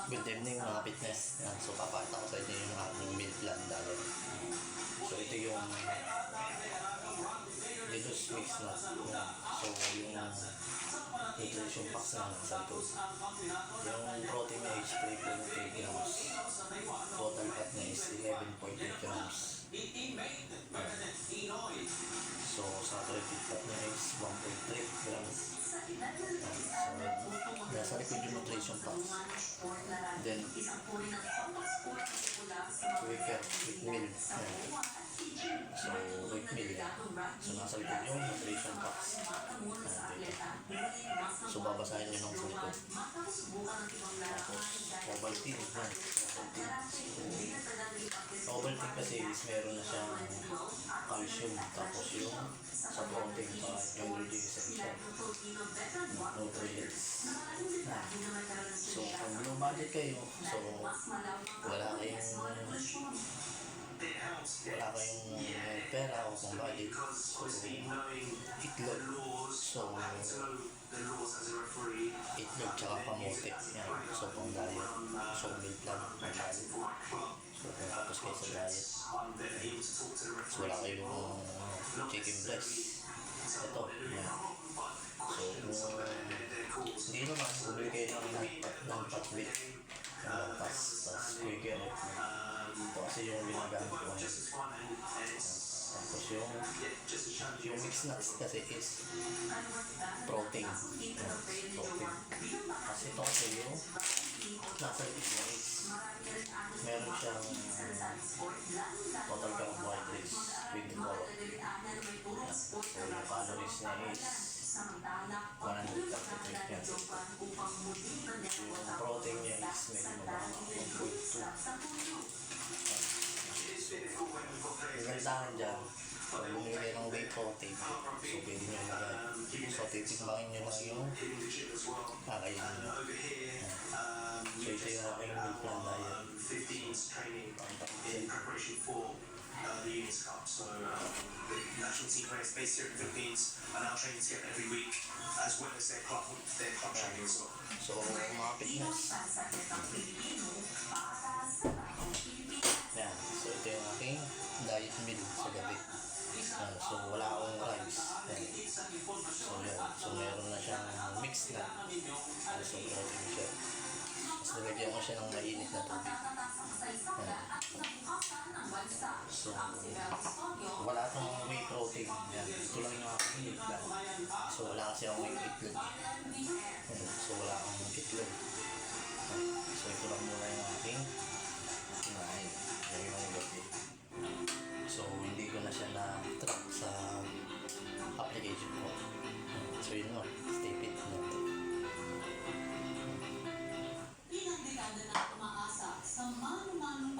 Good evening mga fitness. Yan. So papakita ko sa inyo yung aking meal plan diet. So ito yung Delus Mix na. Yan. So yung nutrition packs na sa ito. Yung protein na is 3.3 grams. Total fat na is 11.8 grams. So saturated fat na is 1.3 grams. So nasa likod yung nutrition packs. Then with milk. So with milk. So nasa likod yung nutrition packs. So babasahin nyo ng full ko. Tapos Ovaltine. Ovaltine kasi is meron na siyang calcium. Tapos yung sa protein pa energy essential nutrients. So kung low budget kayo, so wala kayong pera o kung budget, so itlog. So itlog tsaka kamote. Yan. So pang diet. So meal plan pang diet. So kung tapos kayo sa diet, so wala kayong chicken breast. Ito. Yan. So hindi naman bumili kayo ng patwit ng lampas. Tapos kuya kayo ito kasi yung ginagamit ko ngayon. Tapos yung mixed nuts kasi is protein. Protein. Kasi ito kasi yung nasa likod niya is meron siyang total carbohydrates 24. So yung calories niya is 133 yan. Yung protein niya is medyo mababa 1.2. Yung gantahan dyan, pag bumili kayo ng whey protein, so pwede nyo ilagay. So titimbangin nyo lang yung kakainin nyo. So ito yung aking meal plan diet. The Unions Cup. So the national team players based here in the Philippines are now training together every week, as well as their club training as well. So mga fitness. Yan. So ito yung aking diet meal sa gabi. So wala akong rice. Yan. So yun. So meron na siyang mix na. So protein siya. Tapos nilagyan ko siya ng mainit na tubig. Yan. So wala itong whey protein. Yan. Ito lang yung aking meal plan. So wala kasi akong itlog. Yan. So wala akong itlog. So ito lang muna yung aking kinain. Yan yung gabi. So hindi ko na siya na-track sa application ko. So yun o.